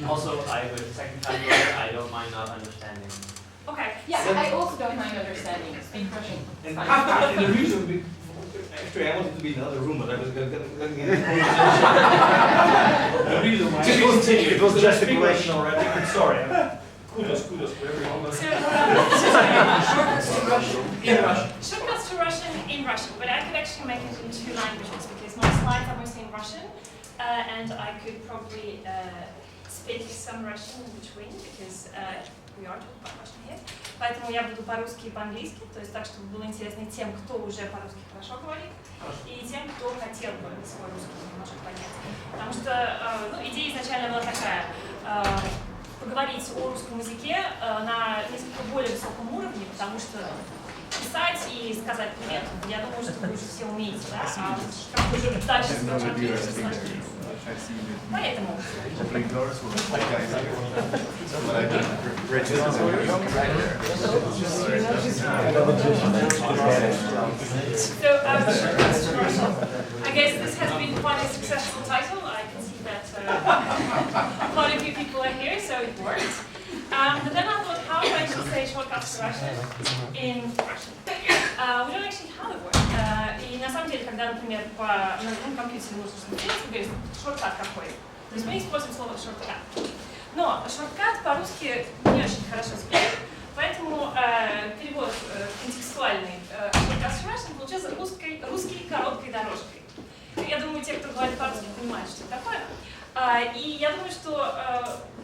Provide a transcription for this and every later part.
Also, I have a second time learner, I don't mind not understanding. Okay. Yeah, I also don't mind understanding. Speak Russian. And half in the region, actually I wanted to be in another room, but I was going to get the reason why It was just a question. already. I'm sorry. Kudos, wherever you want. Shortcuts to Russian in Russian, but I could actually make it in two languages because my slides are mostly in Russian, and I could probably speak some Russian in between because we are talking about Russian here. Поэтому я буду по-русски и по-английски, то есть так, чтобы было интересно и тем, кто уже по-русски хорошо говорит, и тем, кто хотел бы свой русский немножко понять. Потому что идея изначально была такая. Поговорить о русском языке на несколько более высоком уровне, потому что писать и сказать привет, я думаю, что вы уже все умеете, да? А как уже дальше сложнее. Поэтому. So, I guess this has been quite a successful title. I can see that quite a few people are here, so it worked. But then I thought, how do I actually say shortcuts to Russian in Russian? We don't actually have a word. И на самом деле, когда, например, на компьютере нужно смотреть, вы говорите, шорткат какой? То есть мы используем слово шорткат. Но шорткат по-русски не очень хорошо звучит, поэтому перевод контекстуальный shortcuts to Russian получился русской короткой дорожкой. Я думаю, те, кто говорит по-русски, понимают, что это такое. И я думаю, что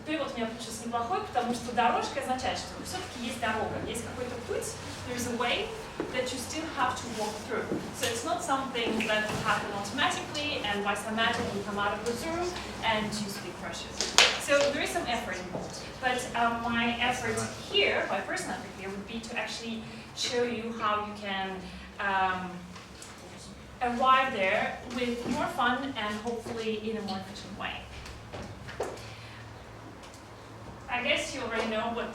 перевод у меня получился неплохой, потому что дорожка означает, что все-таки есть дорога, есть какой-то путь, there's a way that you still have to walk through. So it's not something that will happen automatically, and by some magic you come out of the room and you speak Russian. So there is some effort involved. But my effort here, my personal effort here, would be to actually show you how you can arrive there with more fun and hopefully in a more efficient way. I guess you already know what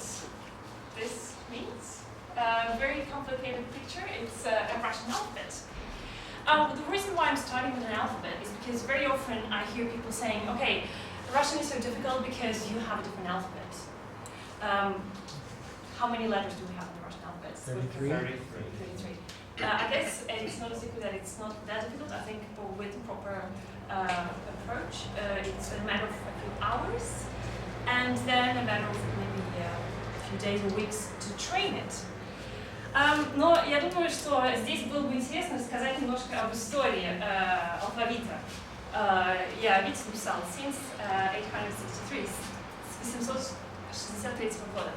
this means. A very complicated picture. It's a Russian alphabet. The reason why I'm starting with an alphabet is because very often I hear people saying, okay, Russian is so difficult because you have a different alphabet. How many letters do we have in the Russian alphabet? 33. I guess it's not a secret that it's not that difficult. I think with a proper approach, it's a matter of a few hours, and then a matter of maybe a few days or weeks to train it. Но я думаю, что здесь было бы интересно рассказать немножко об истории алфавита. Я, видите, написала since 863, с 863 года.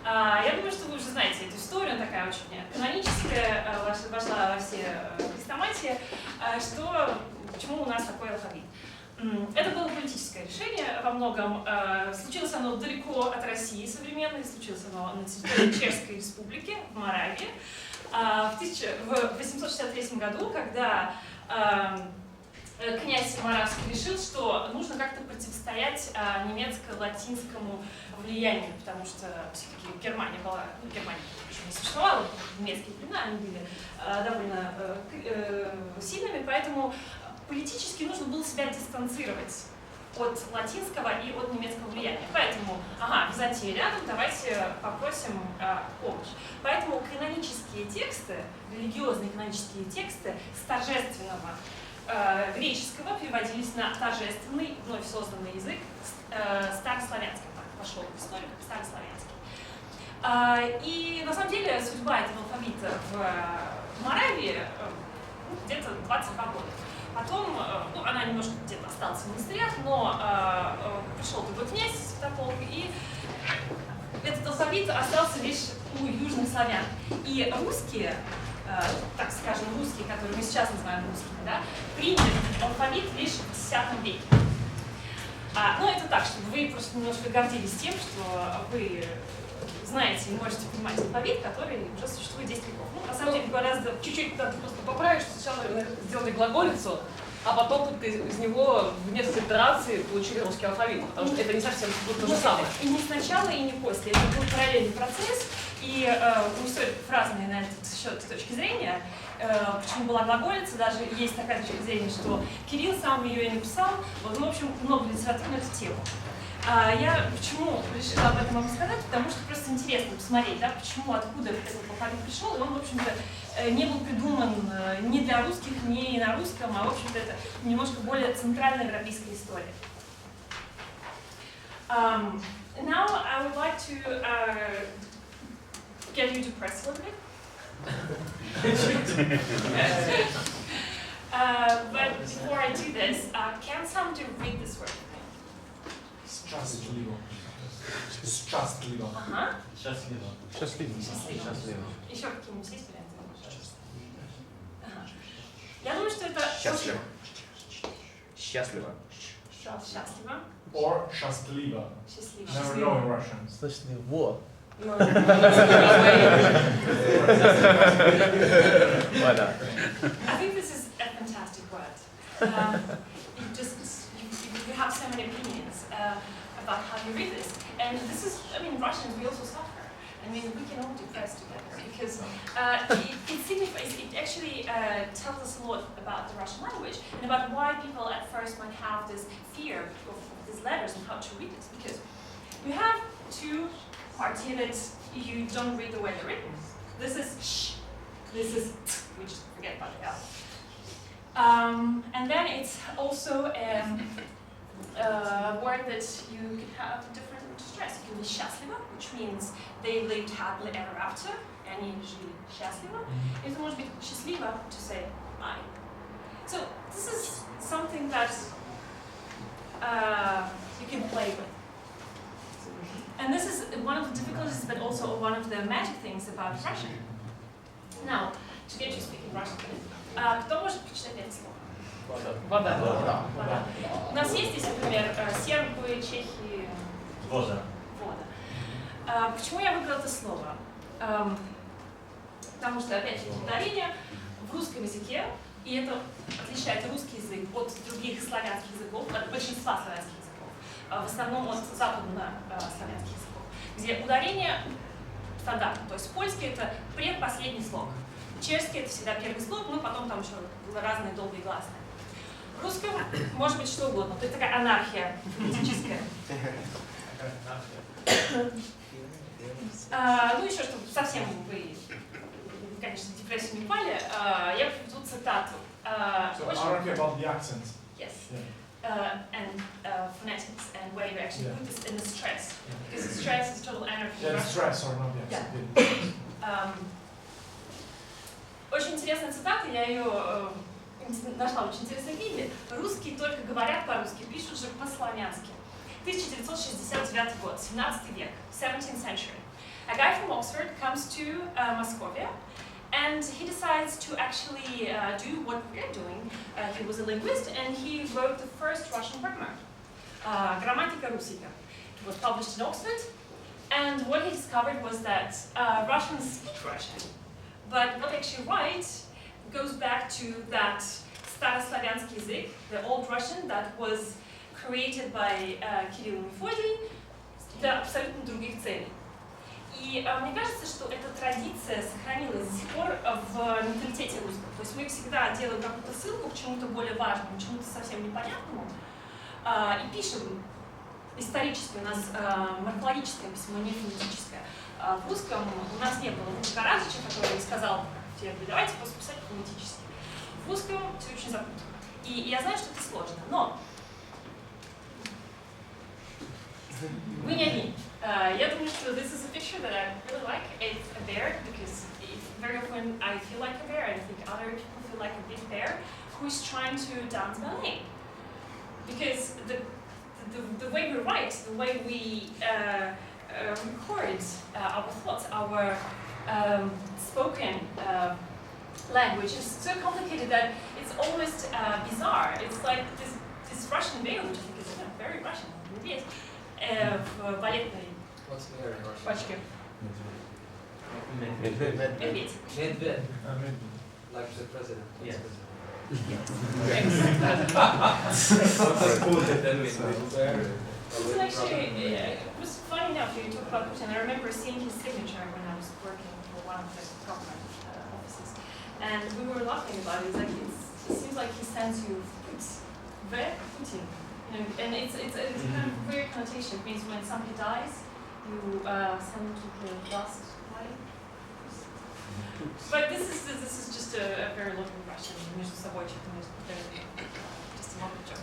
Я думаю, что вы уже знаете эту историю, она такая очень каноническая, вошла во все хрестоматии, почему у нас такой алфавит. Это было политическое решение во многом. Случилось оно далеко от России современной, случилось оно на территории Чешской республики, в Моравии, в 863 году, когда князь Моравский решил, что нужно как-то противостоять немецко-латинскому влиянию, потому что все-таки Германия еще не существовала, немецкие племена, они были довольно сильными, поэтому политически нужно было себя дистанцировать от латинского и от немецкого влияния. Поэтому, Византия рядом, давайте попросим помощь. Поэтому канонические тексты, религиозные канонические тексты с торжественного греческого переводились на торжественный, вновь созданный язык старославянский. Пошел в историю как старославянский. И на самом деле судьба этого алфавита в Моравии где-то 22 года. Потом, она немножко где-то осталась в монастырях, но пришел другой князь Святополк, и этот алфавит остался лишь у южных славян. И русские, так скажем, русские, которые мы сейчас называем русскими, да, приняли алфавит лишь в X веке. Но это так, чтобы вы просто немножко гордились тем, что вы знаете и можете понимать алфавит, который уже существует 10 веков. На самом деле, гораздо чуть-чуть надо просто поправить, что сначала сделали глаголицу, а потом только из него в несколько итераций получили русский алфавит, потому что это не совсем то же самое. И не сначала, и не после. Это был параллельный процесс, и у историков разные на этот счет точки зрения. Почему была глаголица, даже есть такая точка зрения, что Кирилл сам ее и написал. Вот, в общем, много литературы на эту тему. Я почему решила об этом вам сказать, потому что просто интересно посмотреть, да, почему, откуда этот алфавит пришел, и он, в общем-то, не был придуман ни для русских, ни на русском, а, в общем-то, это немножко более центральная европейская история. Now I would like to get you depressed a little bit. But before I do this, can somebody read this word? Счастливо. Счастливо. Ага. Счастливо. Счастливо. Счастливо. Еще какие-нибудь есть варианты? Ага. Я думаю, что это Счастливо. Счастливо. Счастливо. Or счастливо. Счастливо. Never know in Russian. Счастливо. Ну, Voilà. I think this is a fantastic word. You have so many opinions about how you read this. And this is, I mean, Russians, we also suffer. I mean, we can all be depressed together because it signifies, it actually tells us a lot about the Russian language and about why people at first might have this fear of these letters and how to read this. Because you have two parts here that you don't read the way they're written. This is sh, this is t, we just forget about the L. And then it's also a word that you can have different stress. It can be счастлива, which means they lived happily ever after, and usually счастлива. It может быть счастлива to say I. So this is something that you can play with. And this is one of the difficulties, but also one of the magic things about Russian. Now, to get you speaking Russian, кто может прочитать это слово? вода. Вода. У нас есть здесь, например, сербы, чехи, Вода. вода. Почему я выбрала это слово? Потому что, опять же, ударение в русском языке, и это отличает русский язык от других славянских языков, от большинства славянских языков, в основном от западнославянских языков, где ударение стандартно, то есть польский это предпоследний слог, чешский это всегда первый слог, ну потом там еще разные долгие гласные. В русском может быть что угодно, то есть такая анархия фонетическая. Ну еще, чтобы совсем вы, конечно, в депрессию не упали, я приведу цитату. So anarchy about the accents. Yes. Yeah. And phonetics and where you actually put this in the stress. Because the stress is total anarchy. Yeah, stress or not the accent. Yeah. Очень интересная цитата, я ее нашла в очень интересной книге. Русские только говорят по-русски, пишут же по-славянски. 1969 год, 17 век, 17th century. A guy from Oxford comes to Moscovia and he decides to actually do what we're doing. He was a linguist and he wrote the first Russian grammar, Grammatica Russika. It was published in Oxford, and what he discovered was that Russians speak Russian, but what they actually write goes back to that Staroslaviansky язык, the old Russian that was created by Kirill and Methodiy для абсолютно других целей. И мне кажется, что эта традиция сохранилась до сих пор в менталитете русского. То есть мы всегда делаем какую-то ссылку к чему-то более важному, чему-то совсем непонятному, и пишем исторически, у нас морфологическое письмо, не фонетическое. В русском у нас не было Каразича, который сказал, давайте просто писать фонетически. В русском все очень запутано. И я знаю, что это сложно, но вы не одни. Я думаю, что this is a picture that I really like. It's a bear because very often I feel like a bear and I think other people feel like a big bear who is trying to dance ballet. Because the way we write, the way we record our thoughts, our spoken language is so complicated that it's almost bizarre. It's like this Russian bear, which I think is very Russian, maybe it's в балетной What's the area in Russian? Пачки. медведь. Медведь. Like the president. Yes. This is actually, it was funny enough you talk about Putin. I remember seeing his signature when I was working for one of the government offices. And we were laughing about it. It's like it seems like he sends you V Putin. You And it's kind of weird connotation. It means when somebody dies, you send them to the dust pile. But this is just a very local Russian, между собой, just a local joke.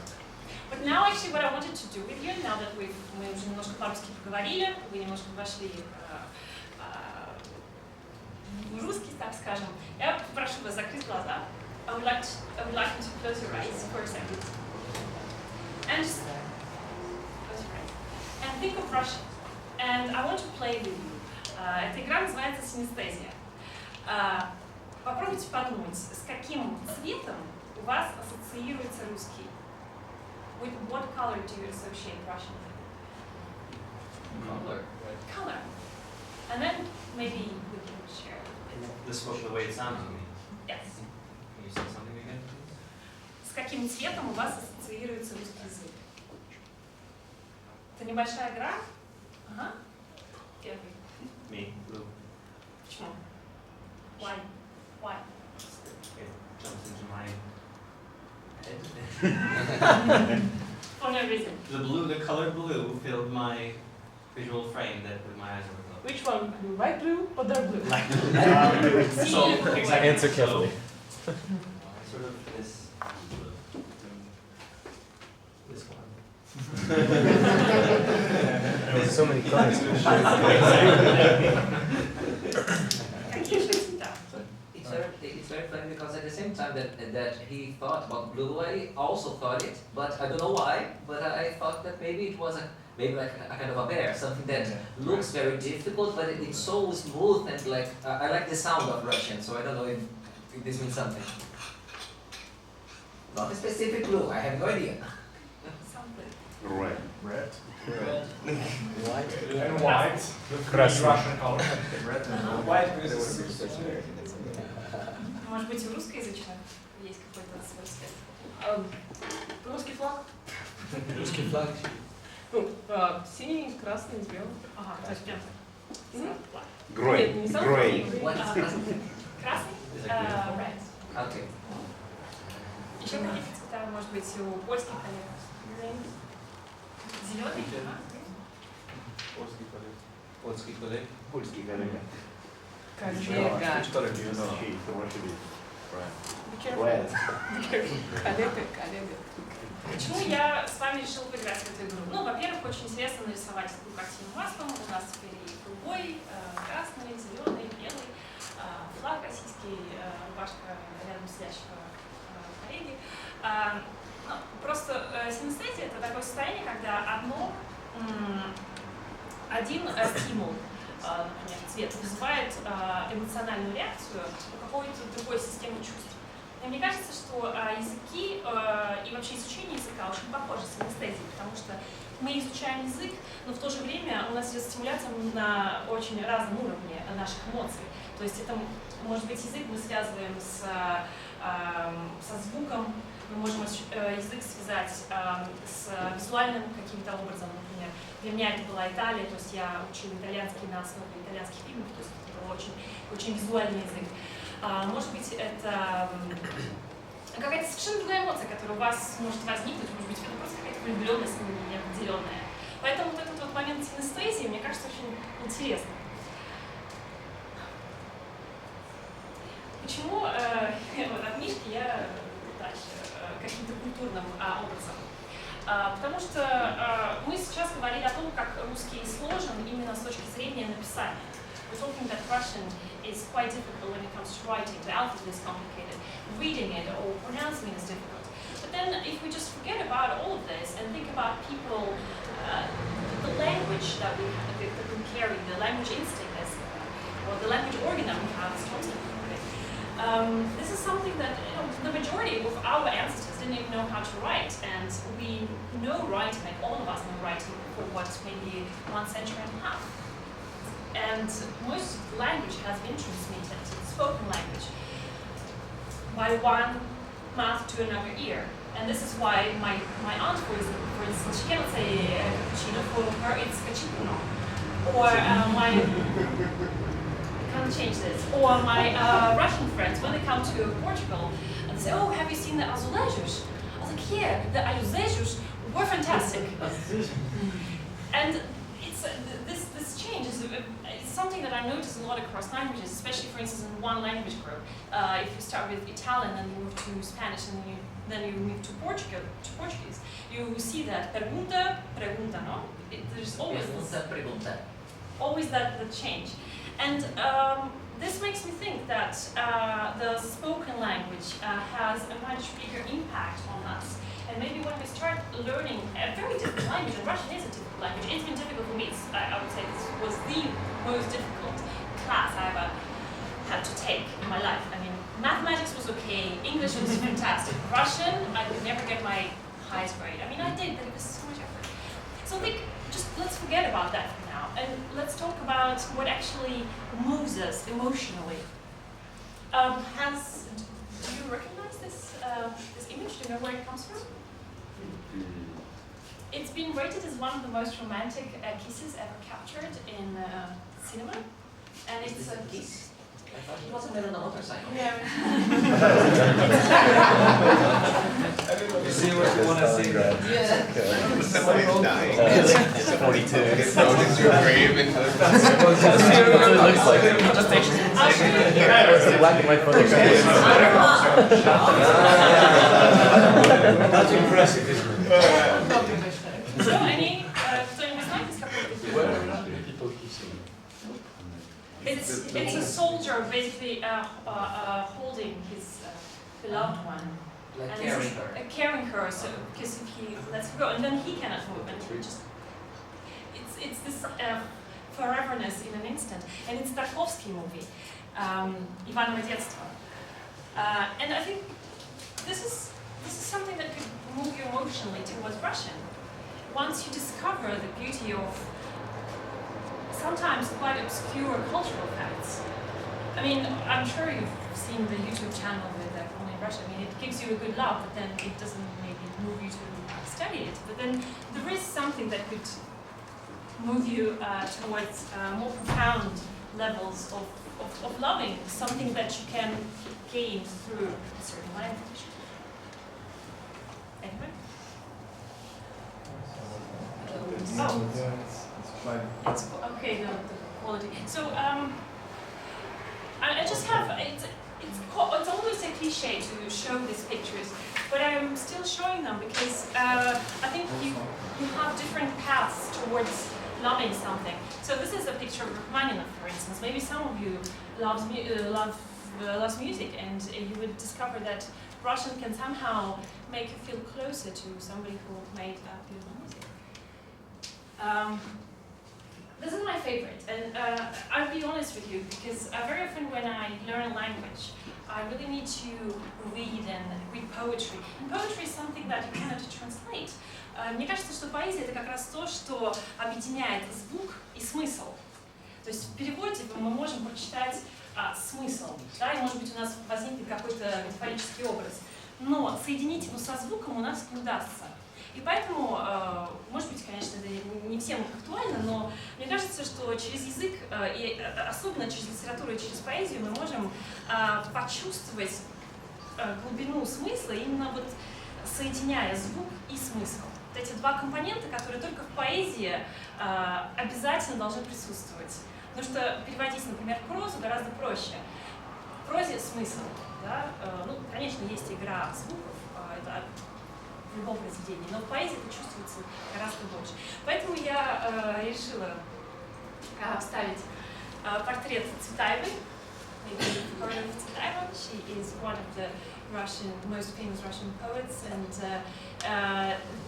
But now actually what I wanted to do with you, now that мы уже немножко по-русски поговорили, вы немножко вошли в русский, так скажем, я попрошу вас закрыть глаза. I would like you to close your eyes for a second. And just close your eyes. And think of Russia. And I want to play with you. Эта игра называется синестезия. Попробуйте подумать, с каким цветом у вас ассоциируется русский? With what color do you associate Russian with? Color. Color. And then maybe we can share. This was the way it sounds to me. Yes. Can you say something again, please? С каким цветом у вас ассоциируется русский язык? Это небольшая игра? Ага. Первый. Me, blue. Почему? Why? Why? It jumps into my head. For no reason. The color blue filled my visual frame that with my eyes were closed. Which one? Light blue or dark blue? So, exactly. Answer carefully. So, sort of this one. There were so many colors. Какие же цвета? It's very funny because at the same time that he thought about blue, I also thought it, but I don't know why. But I thought that maybe it was maybe like a kind of a bear, something that looks very difficult, but it's so smooth and like I like the sound of Russian, so I don't know if this means something. Not a specific blue, I have no idea. Something. Red. Red. White. And white. The three Красный. Russian colors. Red and white because it's Может быть, в русскоязычных есть какой-то свой цвет? Русский флаг. Русский флаг. Ну, синий, красный, белый. Ага, то есть прям Мгм. Грей. Не сам Грей. What is crusty? красный, red. Okay. Еще какие-то цвета, может быть, у польских коллег? Зеленый? Польский коллег. Польский коллега. Коллега. Red. Коллега, коллега. Почему я с вами решила поиграть в эту игру? Ну, во-первых, очень интересно нарисовать такую картину маслом. У нас теперь и голубой, красный, зеленый, белый, флаг российский, рубашка рядом сидящего коллеги. Ну, просто синестезия — это такое состояние, когда один стимул, например, цвет, вызывает эмоциональную реакцию у какой-то другой системы чувств. И мне кажется, что языки и вообще изучение языка очень похожи с синестезией, потому что мы изучаем язык, но в то же время у нас идет стимуляция на очень разном уровне наших эмоций. То есть это может быть язык мы связываем со звуком, мы можем язык связать с визуальным каким-то образом, например. Для меня это была Италия, то есть я учила итальянский на основе итальянских фильмов, то есть это был очень визуальный язык. Может быть, это какая-то совершенно другая эмоция, которая у вас может возникнуть, может быть, это просто какая-то влюбленность неопределенная. Поэтому вот этот вот момент синестезии, мне кажется, очень интересным. Почему вот от Мишки я дальше каким-то культурным образом? Потому что мы сейчас говорили о том, как русский сложен именно с точки зрения написания. We're talking that Russian is quite difficult when it comes to writing. The alphabet is complicated. Reading it or pronouncing it is difficult. But then if we just forget about all of this and think about people, the language that we carry, the language instinct, or the language organ that we have is constantly moving. This is something that the majority of our ancestors didn't even know how to write, and we know writing, like all of us know writing for what, maybe 1 century and a half. And most language has been transmitted, spoken language, by one mouth to another ear. And this is why my aunt, for instance, she cannot say cappuccino, for her it's cappuccino. Or I can't change this. Or my Russian friends, when they come to Portugal, and they say, oh, have you seen the azulejos? I was like, yeah, the azulejos were fantastic. And it's this change is it's something that I notice a lot across languages, especially for instance in one language group. If you start with Italian and you move to Spanish and then you move to Portuguese, you see that pergunta, pregunta, no? There's always always that change. And this makes me think that the spoken language has a much bigger impact on us. And maybe when we start learning a very difficult language, and Russian is a difficult language, it's been difficult for me. I would say this was the most difficult class I ever had to take in my life. I mean, mathematics was okay, English was fantastic. Russian, I could never get my highest grade. I mean, I did, but it was so much effort. So I think let's forget about that for now, and let's talk about what actually moves us emotionally. Do you recognize this image? Do you know where it comes from? It's been rated as one of the most romantic kisses ever captured in cinema, and it's a kiss. I thought it wasn't on a motorcycle. Yeah. You see what you want to see? Yeah. Somebody's dying. It's 42. It's thrown into a grave and It looks like it. It's a black and white photo. That's impressive, isn't it? So any кто-нибудь знает из какого-то фильма? It's a soldier basically holding his beloved one. Like And carrying her. Carrying her, so because if he lets her go, and then he cannot move, and he just it's this foreverness in an instant, and it's Tarkovsky movie, Иваново детство, and I think this is something that could move you emotionally towards Russian. Once you discover the beauty of sometimes quite obscure cultural facts. I mean, I'm sure you've seen the YouTube channel with Only Russia. I mean, it gives you a good laugh, but then it doesn't maybe move you to study it. But then there is something that could move you towards more profound levels of loving, something that you can gain through a certain language. Anyway? Oh. It's okay, the quality. So I just have it's almost a cliche to show these pictures, but I'm still showing them because I think you have different paths towards loving something. So this is a picture of Rachmaninoff, for instance. Maybe some of you loves music, and you would discover that Russian can somehow make you feel closer to somebody who made beautiful music. This is my favorite, and I'll be honest with you, because very often when I learn a language, I really need to read poetry. And poetry is something that you cannot translate. Мне кажется, что поэзия — это как раз то, что объединяет звук и смысл. То есть в переводе мы можем прочитать смысл, да, и может быть у нас возникнет какой-то метафорический образ, но соединить его со звуком у нас не удастся. И поэтому, может быть, конечно, это не всем актуально, но мне кажется, что через язык, и особенно через литературу и через поэзию, мы можем почувствовать глубину смысла, именно вот соединяя звук и смысл. Вот эти два компонента, которые только в поэзии обязательно должны присутствовать. Потому что переводить, например, прозу гораздо проще. В прозе смысл, да? Ну, конечно, есть игра звуков, это в любом произведении, но в поэзии это чувствуется гораздо больше. Поэтому я решила вставить портрет Цветаевой. Maybe you've heard of Tsvetaeva. She is one of the most famous Russian poets, and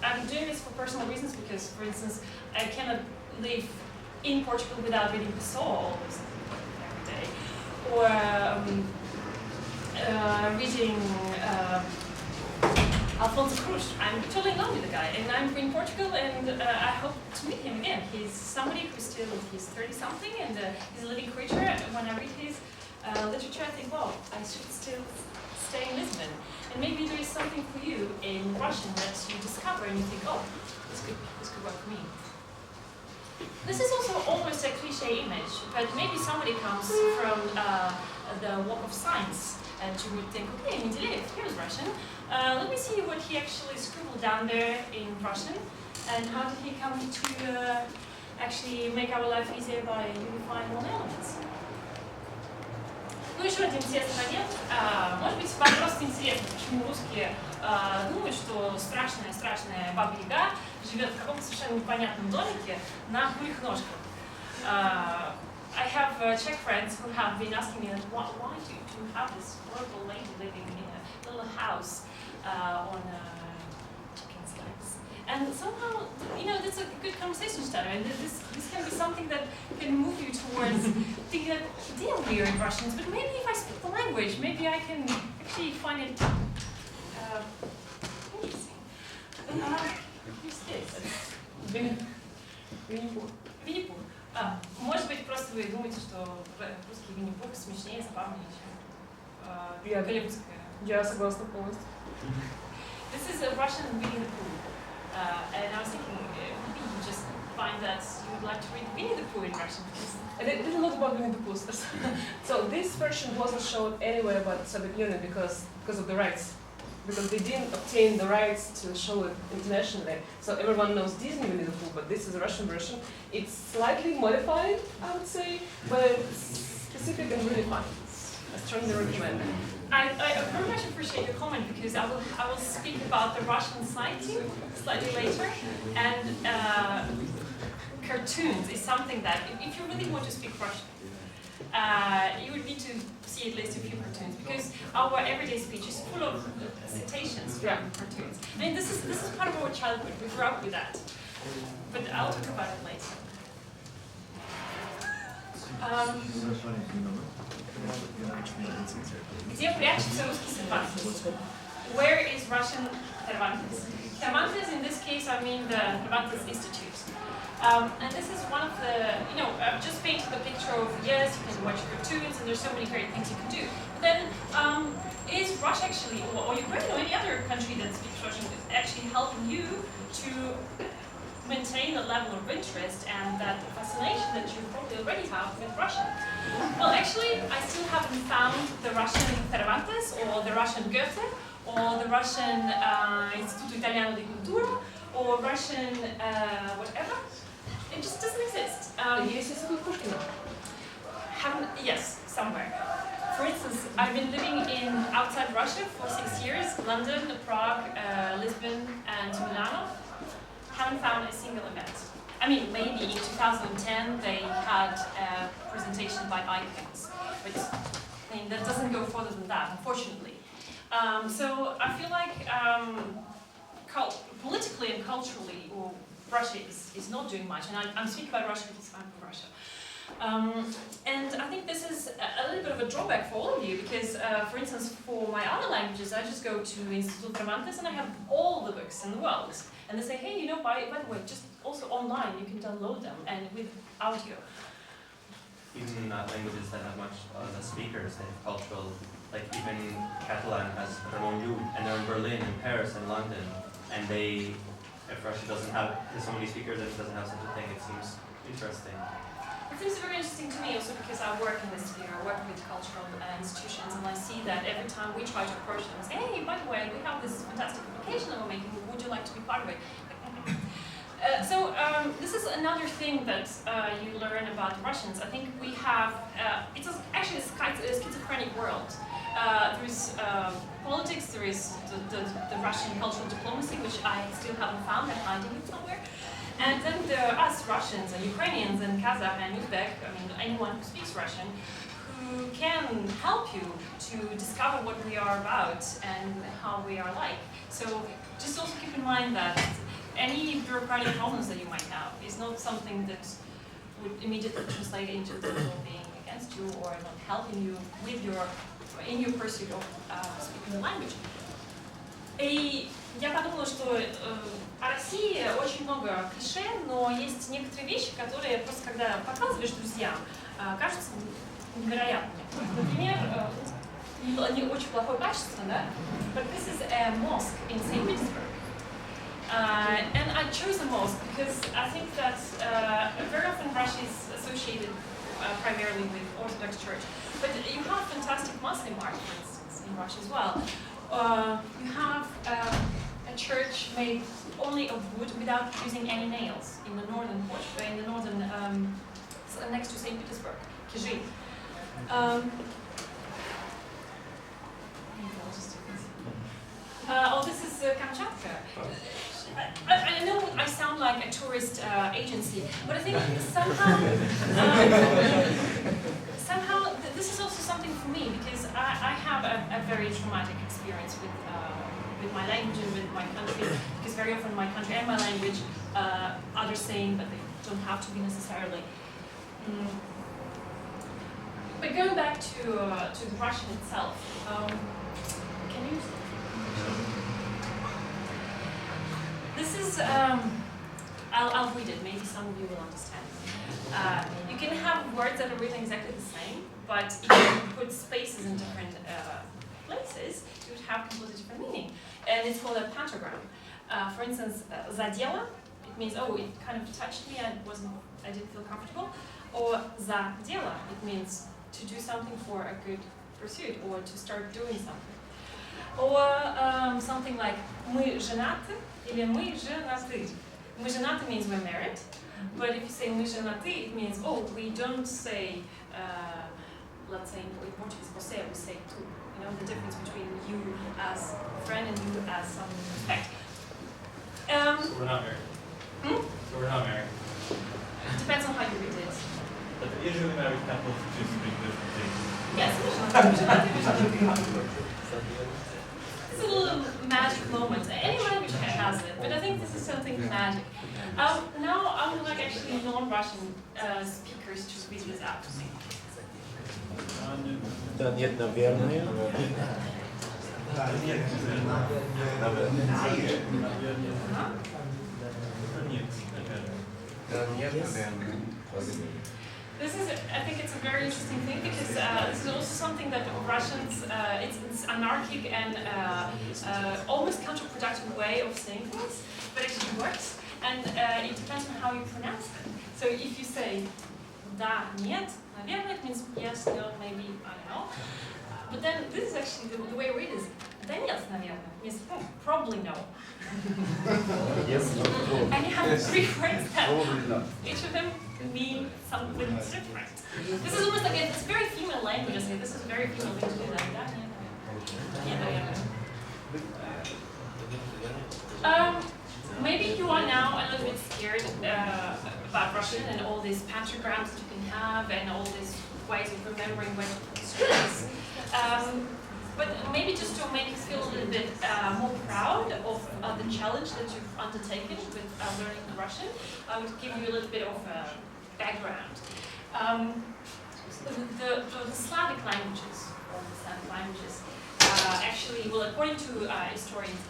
I'm doing this for personal reasons because, for instance, I cannot live in Portugal without reading Pessoa every day, or reading Alfonso Cruz. I'm totally in love with the guy, and I'm in Portugal, and I hope to meet him again. He's somebody who's still, he's 30-something, and he's a living creature. When I read his literature, I think, wow, I should still stay in Lisbon. And maybe there is something for you in Russian that you discover, and you think, oh, this could work for me. This is also almost a cliche image, but maybe somebody comes from the walk of science, and you would think, okay, Mendeleev, he was Russian. Let me see what he actually scribbled down there in Russian, and how did he come to actually make our life easier by unifying all elements. Ну, еще один интересный момент. Может быть, вам просто интересно, почему русские думают, что страшная Баба-Яга живет в каком-то совершенно непонятном домике на курьих ножках. I have Czech friends who have been asking me, why do you have this horrible lady living in a little house on chicken's legs? And somehow, you know, that's a good conversation starter, and this can be something that can move you towards thinking that, damn, we are Russians, but maybe if I speak the language, maybe I can actually find it interesting. Who's this? Винни-Пух. Может быть, просто вы думаете, что русский Винни-Пух смешнее, забавнее, чем голливудская. Я согласна полностью. This is a Russian Winnie-the-Pooh. And I was thinking, maybe you just find that you would like to read Winnie-the-Pooh in Russian, please. And it is not about Winnie-the-Pooh. So this version wasn't shown anywhere but the Soviet Union because of the rights. Because they didn't obtain the rights to show it internationally. So everyone knows Disney Winnie-the-Pooh, but this is a Russian version. It's slightly modified, I would say, but it's specific and really fun. I strongly recommend it. I very much appreciate your comment, because I will speak about the Russian slightly later, and cartoons is something that if you really want to speak Russian, you would need to see at least a few cartoons, because our everyday speech is full of citations from cartoons. I mean, this is part of our childhood. We grew up with that, but I'll talk about it later. Где прячется русский Cervantes? Where is Russian Cervantes? Cervantes, in this case, I mean the Cervantes Institute. And this is one of the, you know, I've just painted the picture of, yes, you can watch cartoons and there's so many great things you can do. But then, is Russia actually, or Ukraine or any other country that speaks Russian, actually helping you to maintain a level of interest and that fascination that you probably already have with Russian? Well, actually, I still haven't found the Russian Cervantes, or the Russian Goethe, or the Russian Istituto Italiano di Cultura, or Russian whatever. It just doesn't exist. Есть Институт Пушкина. Yes, somewhere. For instance, I've been living outside Russia for 6 years, London, Prague, Lisbon, and Milano. Haven't found a single event. I mean, maybe in 2010 they had a presentation by icons, but I mean, that doesn't go further than that, unfortunately. So I feel like politically and culturally, Russia is not doing much, and I'm speaking about Russia because I'm from Russia. And I think this is a little bit of a drawback for all of you, because, for instance, for my other languages, I just go to Instituto Cervantes and I have all the books in the world. And they say, hey, you know, by the way, just also online, you can download them, and with audio. Even languages that have much speakers, they have cultural, like even Catalan has Ramon Llull, and they're in Berlin and Paris and London, and if Russia doesn't have so many speakers and it doesn't have such a thing, it seems interesting. It seems very interesting to me also because I work in this sphere, I work with cultural institutions, and I see that every time we try to approach them and say, hey, by the way, we have this fantastic application that we're making, would you like to be part of it? So this is another thing that you learn about Russians. I think we have, it's actually a schizophrenic world. There is politics, there is the Russian cultural diplomacy, which I still haven't found, I'm hiding it somewhere. And then there are us Russians and Ukrainians and Kazakh and Uzbek, I mean anyone who speaks Russian, who can help you to discover what we are about and how we are like. So just also keep in mind that any bureaucratic problems that you might have is not something that would immediately translate into people being against you or not helping you with in your pursuit of speaking the language. И я подумала, что о России очень много клише, но есть некоторые вещи, которые просто когда показываешь друзьям, кажутся невероятными. Например, они очень плохое качество, да? But this is a mosque in St. Petersburg. And I chose a mosque because I think that very often Russia is associated primarily with Orthodox Church. But you have fantastic Muslim art, for instance, in Russia as well. you have a church made only of wood without using any nails in the northern Portugal, in the northern, next to St. Petersburg, Kijin. This is Kamchatka. I know I sound like a tourist agency, but I think somehow this is also something for me, because I have a very traumatic experience with my language and with my country, because very often my country and my language are the same, but they don't have to be necessarily. But going back to the Russian itself, can you? This is, I'll read it, maybe some of you will understand. You can have words that are written exactly the same, but if you put spaces in different places, you would have completely different meaning. And it's called a pentagram. For instance, zadela, it means, oh, it kind of touched me, I didn't feel comfortable. Or zadela, it means to do something for a good pursuit, or to start doing something. Or something like мы женаты, или мы женаты. Мы женаты means we're married, but if you say мы женаты, it means, oh, we don't say, let's say in Portuguese, você, we say tu. You know, the difference between you as a friend and you as someone you respect. So we're not married. So we're not married. Depends on how you read it. But usually married couples do speak different things. Yes, мы женаты. It's a little magic moment. Any language has it, but I think this is something magic. Now I would like actually non-Russian speakers to read this out to me. Да нет, наверное. This is, I think it's a very interesting thing, because this is also something that Russians, it's anarchic and almost counterproductive way of saying things, but it actually works, and it depends on how you pronounce it. So if you say да, нет, наверное, it means yes, no, maybe, I don't know. But then this is actually the way I read is да нет, наверное, means probably no. Yes, no. And you have three words that each of them mean something different. This is almost like it's very female language. This is a very female thing to do that. Maybe you are now a little bit scared about Russian and all these pentagrams that you can have and all these ways of remembering what strings. But maybe just to make you feel a little bit more proud of the challenge that you've undertaken with learning Russian, I would give you a little bit of background. The Slavic languages, actually, well, according to historians,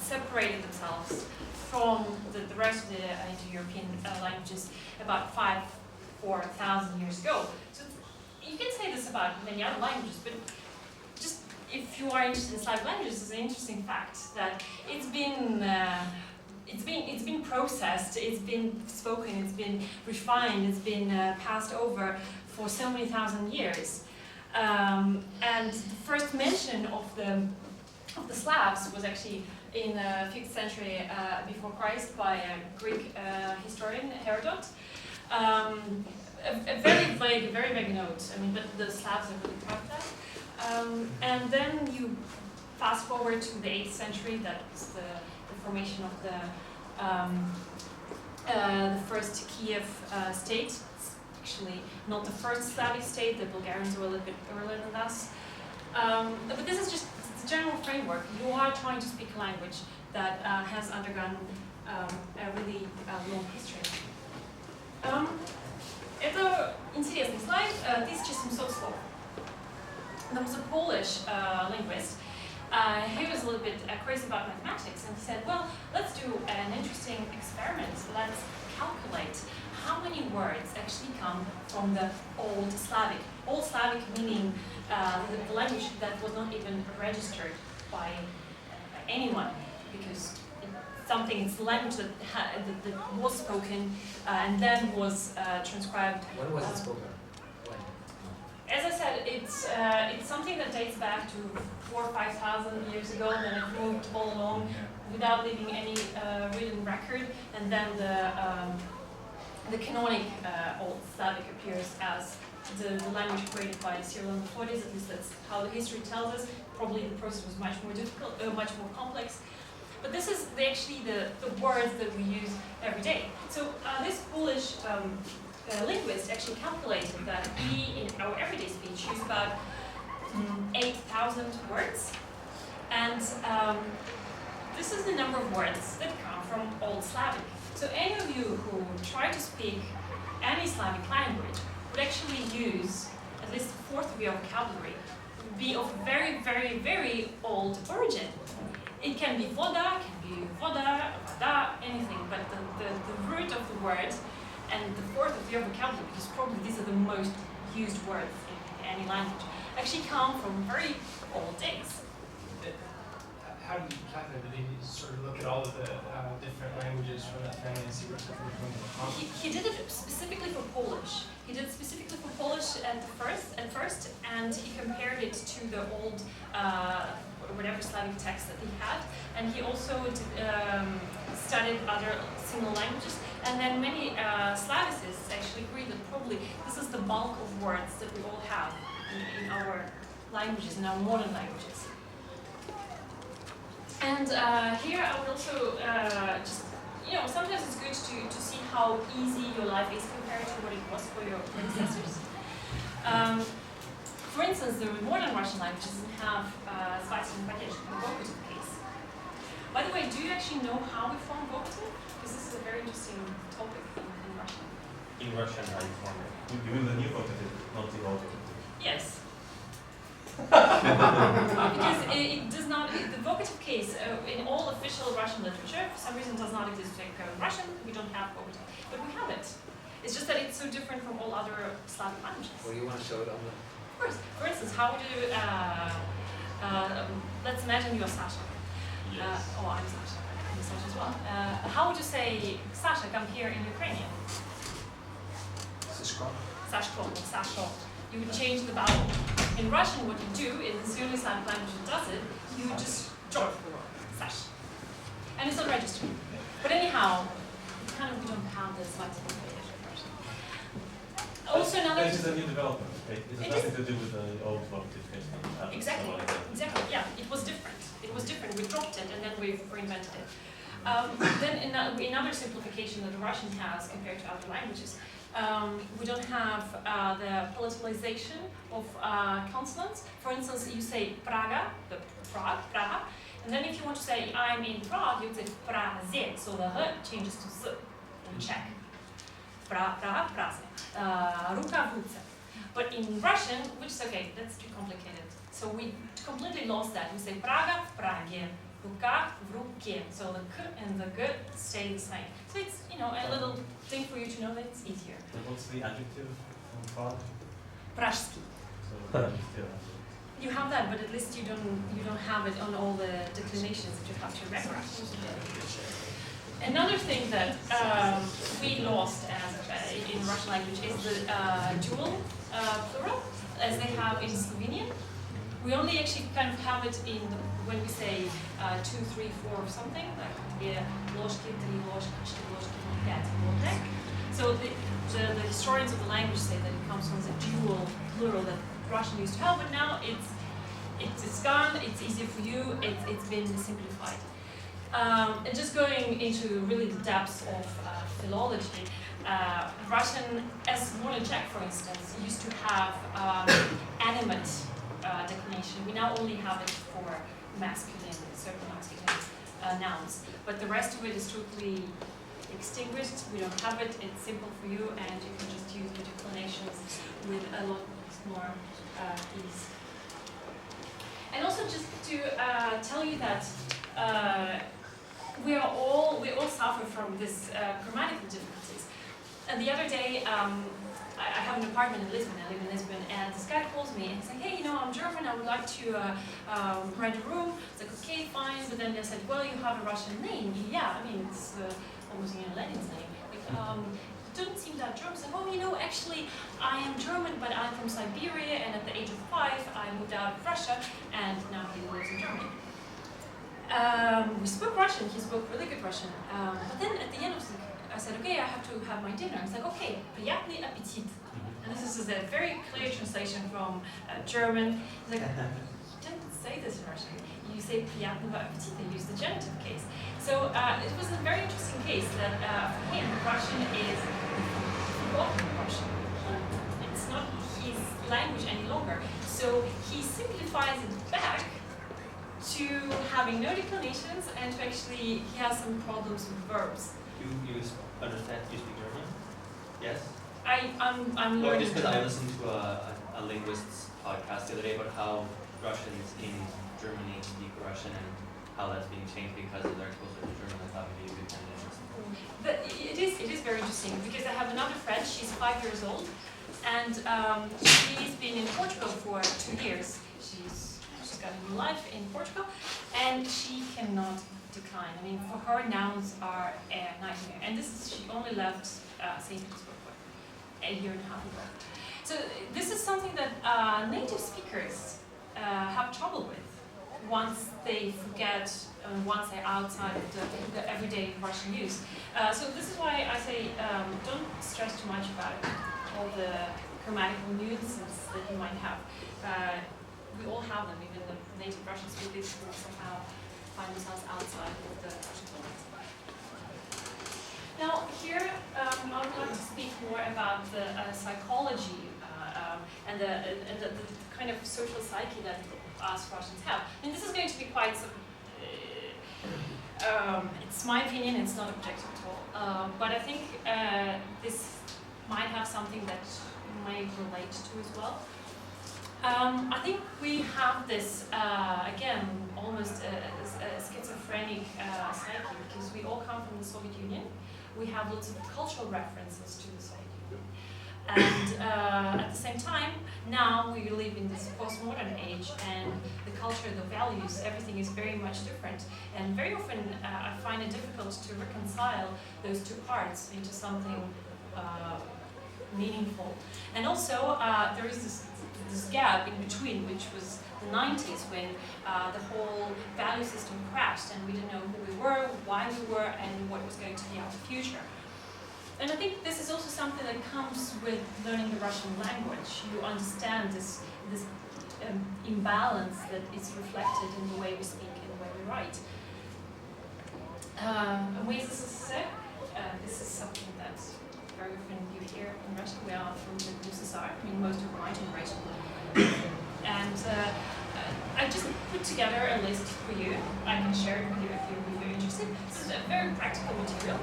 separated themselves from the rest of the Indo-European languages about 4,000 years ago. So you can say this about many other languages, but just if you are interested in Slavic languages, it's an interesting fact that it's been processed, it's been spoken, it's been refined, it's been passed over for so many thousand years. And the first mention of the Slavs was actually in the 5th century before Christ by a Greek historian, Herodot. A very vague note. I mean, but the Slavs are really proud of that. And then you fast forward to the 8th century. That was the formation of the first Kiev state. It's actually not the first Slavic state. The Bulgarians were a little bit earlier than us. But this is just the general framework. You are trying to speak a language that has undergone a really long history. Это интересный слайд, 1700 слов. There was a Polish linguist. He was a little bit crazy about mathematics, and he said, well, let's do an interesting experiment. Let's calculate how many words actually come from the Old Slavic. Old Slavic meaning the language that was not even registered by anyone, because it's a language that was spoken and then was transcribed. When was it spoken? as I said, it's something that dates back to 4,000 or 5,000 years ago. Then it moved all along without leaving any written record, and then the canonic Old Slavic appears as the language created by Cyril in the 40s. At least that's how the history tells us. Probably the process was much more difficult, much more complex. But this is actually the words that we use every day. So this Polish linguist actually calculated that we, in our everyday speech, use about 8,000 words. And this is the number of words that come from Old Slavic. So any of you who try to speak any Slavic language would actually use at least a fourth of your vocabulary, would be of very, very, very old origin. It can be voda, vada, anything, but the root of the word and the fourth of your vocabulary, because probably these are the most used words in any language, actually come from very old days. How do you calculate it? Did he sort of look at all of the different languages from that family and see where something was going to come? He did it specifically for Polish. He did it specifically for Polish at first, and he compared it to the old whatever Slavic text that he had, and he also studied other similar languages. And then many Slavicists actually agree that probably this is the bulk of words that we all have in our languages, in our modern languages. And here I would also just, sometimes it's good to see how easy your life is compared to what it was for your predecessors. For instance, the modern Russian language doesn't have звательный падеж, the vocative case. By the way, do you actually know how we form vocative? Because this is a very interesting topic in Russian. In Russian, how you form it? You mean the new vocative, not the old vocative? Yes. Because it does not, the vocative case in all official Russian literature, for some reason does not exist. Like Russian, we don't have vocative, but we have it. It's just that it's so different from all other Slavic languages. Or you want to show it on the... Of course. For instance, how would you, let's imagine you're Sasha. Yes. I'm Sasha. I'm Sasha as well. How would you say, Sasha, come here in Ukrainian? Sashko. Sashko, Sasho. You would change the vowel. In Russian, what you do is, it's the only Slavic language that does it, you would just drop the word, Sash. And it's not registered. But anyhow, we don't have this like Russian. Also another... This is a new development, okay? It has nothing to do with the old vocative case. Exactly, exactly, yeah. It was different. It was different. We dropped it and then we've reinvented it. Then another simplification that the Russian has compared to other languages, we don't have the palatalization of consonants. For instance, you say Praga, the Prague, and then if you want to say I'm in Prague, you say Praze, so the H changes to Z in Czech. Praha, Praze. Ruka, Vruce. But in Russian, which is okay, that's too complicated. So we completely lost that. We say Praga, v Prague. Ruka, v ruke. So the K and the G stay the same. So it's, a little thing for you to know that it's easier. What's the adjective from Prague? Pражский. So still You have that, but at least you don't have it on all the declinations that you have to remember. Another thing that we lost in Russian language is the dual plural, as they have in Slovenian. We only actually kind of have it when we say 2, 3, 4 or something, like ложки, 3 ложки, 4 ложки, 5 ложек. So the historians of the language say that it comes from the dual plural that Russian used to have, but now it's gone, it's easier for you, it's been simplified. And just going into really the depths of philology, Russian, as modern Czech, for instance, used to have animate declination. We now only have it for masculine, certain masculine nouns, but the rest of it is totally extinguished. We don't have it. It's simple for you, and you can just use the declinations with a lot more ease. And also, just to tell you that we all suffer from this grammatical difficulties. And the other day, I have an apartment in Lisbon. I live in Lisbon, and this guy calls me and he's like, "Hey, I'm German. I would like to rent a room." It's like, "Okay, fine." But then they said, "Well, you have a Russian name." Yeah, I mean, it's almost Lenin's name. Like, don't seem that German. So, actually, I am German, but I'm from Siberia, and at the age of 5, I moved out of Russia, and now he lives in Germany. We spoke Russian, he spoke really good Russian, but then at the end I said, okay, I have to have my dinner. He's like, okay, приятный аппетит. And this is a very clear translation from German. He's like, you don't say this in Russian. You say приятного аппетита, you use the genitive case. So it was a very interesting case that for him, Russian is forgotten Russian. It's not his language any longer. So he simplifies it back to having no declinations, and to actually, he has some problems with verbs. You understand, you speak German? Yes? I'm Or learning just because I German. listened to a linguist's podcast the other day about how Russians in Germany speak Russian and how that's being changed because of their exposure to German. I thought maybe you could kind of interesting. But it is very interesting, because I have another friend, she's 5 years old, and she's been in Portugal for 2 years. She's got a new life in Portugal, and she cannot decline. I mean, for her, nouns are a nightmare. And this is, she only left St. Petersburg a year and a half ago. So this is something that native speakers have trouble with once they forget, once they're outside of the everyday Russian use. So this is why I say don't stress too much about all the grammatical nuances that you might have. We all have them, even the native Russian speakers will somehow find themselves outside of the Russian context. Now here, I would like to speak more about the psychology and the kind of social psyche that us Russians have. And this is going to be quite, it's my opinion, it's not objective at all. But I think this might have something that you might relate to as well. I think we have this, again, almost a schizophrenic psyche, because we all come from the Soviet Union. We have lots of cultural references to the Soviet Union. And at the same time, now we live in this postmodern age, and the culture, the values, everything is very much different. And very often I find it difficult to reconcile those two parts into something meaningful. And also, there is this gap in between, which was the 90s, when the whole value system crashed and we didn't know who we were, why we were, and what was going to be our future. And I think this is also something that comes with learning the Russian language. You understand this imbalance that is reflected in the way we speak and the way we write. This is something that very often you hear in Russia. We are from the USSR, I mean, most of my generation. And I just put together a list for you. I can share it with you if you're very interested. This is a very practical material.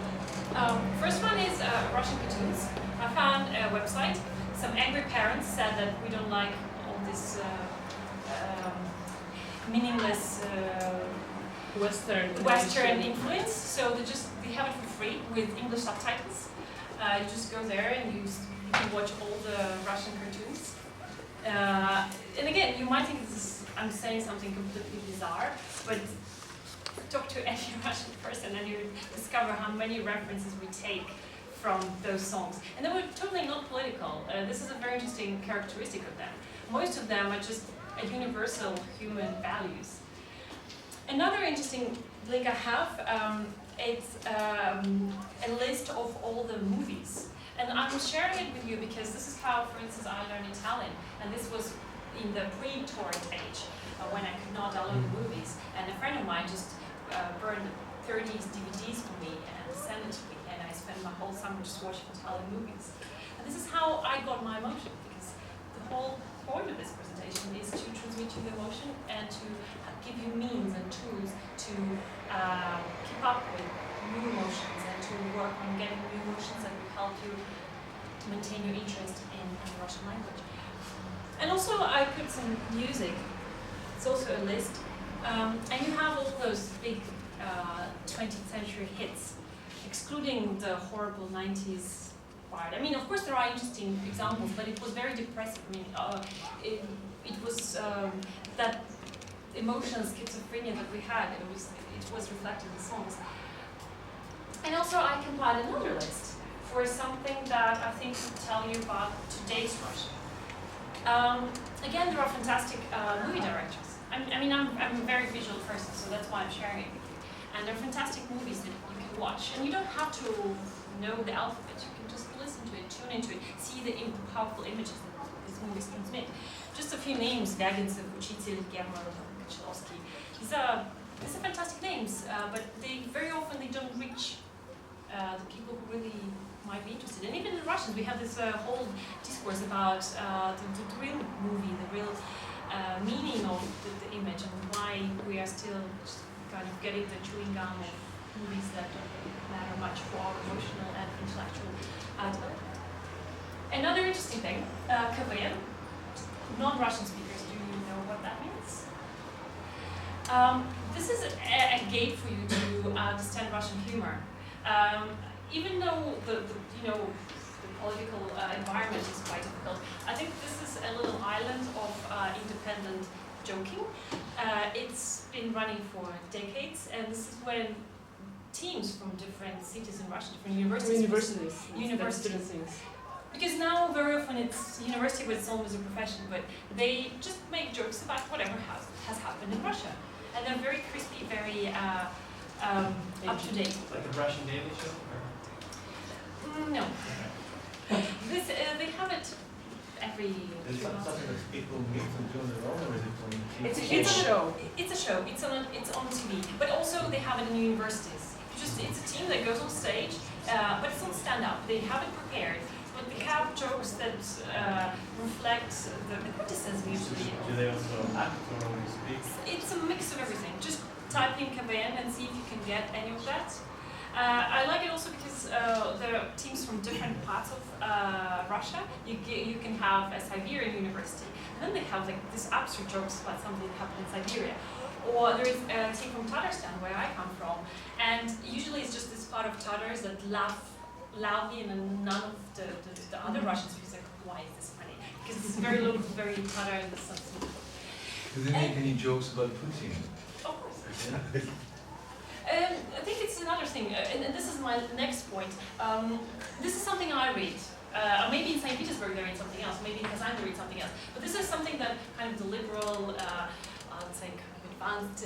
First one is Russian cartoons. I found a website. Some angry parents said that we don't like all this meaningless Western influence, so they have it for free with English subtitles. You just go there and you can watch all the Russian cartoons. And again, you might think I'm saying something completely bizarre, but talk to any Russian person and you discover how many references we take from those songs. And they were totally not political. This is a very interesting characteristic of them. Most of them are just a universal human values. Another interesting link I have, it's a list of all the movies. And I'm sharing it with you because this is how, for instance, I learned Italian. And this was in the pre-torrent age, when I could not download the movies. And a friend of mine just burned 30 DVDs for me and sent it to me. And I spent my whole summer just watching Italian movies. And this is how I got my emotion, because the whole point of this presentation is to transmit you the emotion and to give you means and tools to keep up with new emotions and to work on getting new emotions that will help you to maintain your interest in the Russian language. And also I put some music. It's also a list. And you have all those big 20th century hits, excluding the horrible 90s part. I mean, of course there are interesting examples, but it was very depressive. I mean, it was that emotional schizophrenia that we had, it was reflected in songs. And also I compiled another list for something that I think will tell you about today's Russia. Again, there are fantastic movie directors. I mean, I'm a very visual person, so that's why I'm sharing it with you. And there are fantastic movies that you can watch, and you don't have to know the alphabet. You can just listen to it, tune into it, see the powerful images that these movies transmit. Just a few names: Vyaginsev, Uchitelь, German, Kochelovsky. These are fantastic names, but very often they don't reach the people who really might be interested. And even in Russians, we have this whole discourse about the real movie, the real meaning of the image, and why we are still just kind of getting the chewing gum of movies that don't matter much for our emotional and intellectual development. Another interesting thing, KVN, non-Russian speakers, do you know what that means? This is a gate for you to understand Russian humor. Even though the political environment is quite difficult, I think this is a little island of independent joking. It's been running for decades, and this is when teams from different cities in Russia, different universities. Because now very often it's university, but it's almost a profession, but they just make jokes about whatever has happened in Russia. And they're very crispy, very up to date. Like the Russian Daily Show? No. They have it every. Is it something that people meet and do on their own, or is it on It's a huge show. It's a show. It's on TV, but also they have it in universities. It's a team that goes on stage, but it's not stand up. They have it prepared, but they have jokes that reflect the criticism usually. Do they also act or only speak? It's a mix of everything. Just type in KVN and see if you can get any of that. I like it also because there are teams from different parts of Russia. You can have a Siberian university, and then they have like these absurd jokes about something that happened in Siberia. Or there is a team from Tatarstan, where I come from, and usually it's just this part of Tatars that laugh loudly, and none of the other Russian speakers are like, why is this funny? Because it's very local, very Tatar and something. Do they make any jokes about Putin? Of course. I think it's another thing, and this is my next point. This is something I read. Maybe in St. Petersburg they read something else, maybe in Kazan they read something else. But this is something that kind of the liberal, let's say, kind of advanced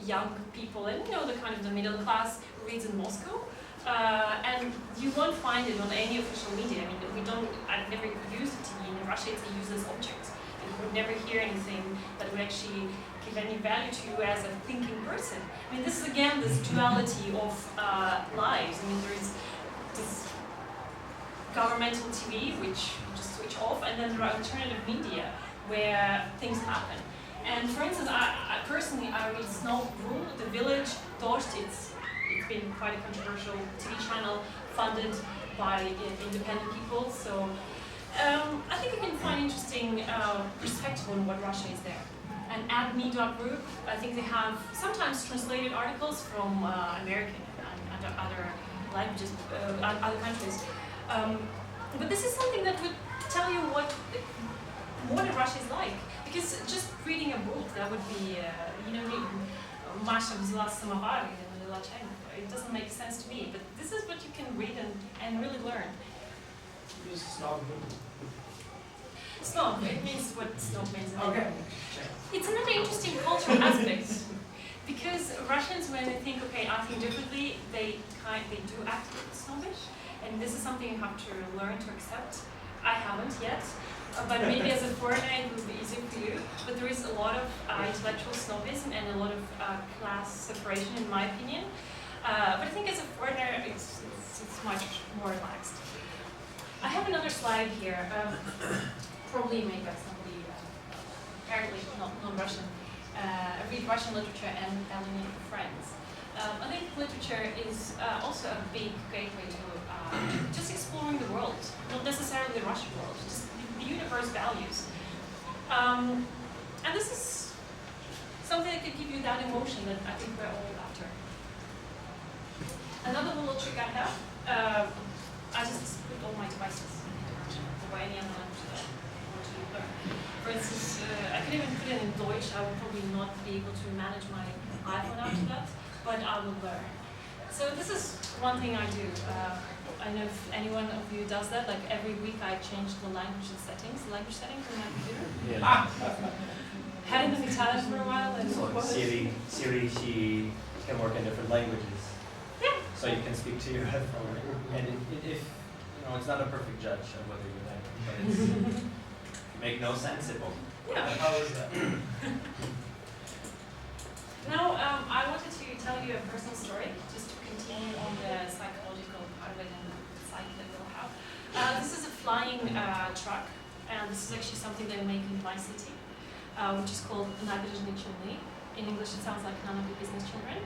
young people, and the kind of the middle class reads in Moscow. And you won't find it on any official media. I mean, I've never used a TV in Russia. It's a useless object. And you would never hear anything that would actually give any value to you as a thinking person. I mean, this is again this duality of lives. I mean, there is this governmental TV, which you just switch off, and then there are alternative media where things happen. And for instance, I personally read Snow Rule, The Village, Dost. It's been quite a controversial TV channel funded by independent people. So I think you can find interesting perspective on what Russia is there. And at me.group, I think they have sometimes translated articles from American and other languages, other countries. But this is something that would tell you what modern Russia is like. Because just reading a book, that would be, Masha взяла самовар и налила чайник. It doesn't make sense to me. But this is what you can read and really learn. Use snob. Snob, it means what snob means. Okay. It's another interesting cultural aspect. Because Russians, when they think, okay, I think differently, they do act a bit snobbish. And this is something you have to learn to accept. I haven't yet. But maybe as a foreigner it would be easier for you. But there is a lot of intellectual snobism and a lot of class separation, in my opinion. But I think as a foreigner, it's much more relaxed. I have another slide here, probably made by somebody apparently non-Russian. I read Russian literature and alienate friends. I think literature is also a big gateway to just exploring the world, not necessarily the Russian world, just the universe values. And this is something that could give you that emotion that I think we're all after. Another little trick I have, I just put all my devices into Russian, or any other language that I want to learn. For instance, I could even put it in Deutsch. I would probably not be able to manage my iPhone after that, but I will learn. So this is one thing I do. I don't know if anyone of you does that. Like every week I change the language settings on my computer. Yeah. Had it in Italian for a while and Siri, she can work in different languages. Yeah. So you can speak to your headphone, and if it's not a perfect judge of whether you're language, but it's make no sense it won't. Yeah. How is that? Now, I wanted to tell you a personal story, just to continue on the psychological part of it and the psyche that we'll have. This is a flying truck, and this is actually something they make in my city, which is called Nabережные Челны. In English, it sounds like none of the business children.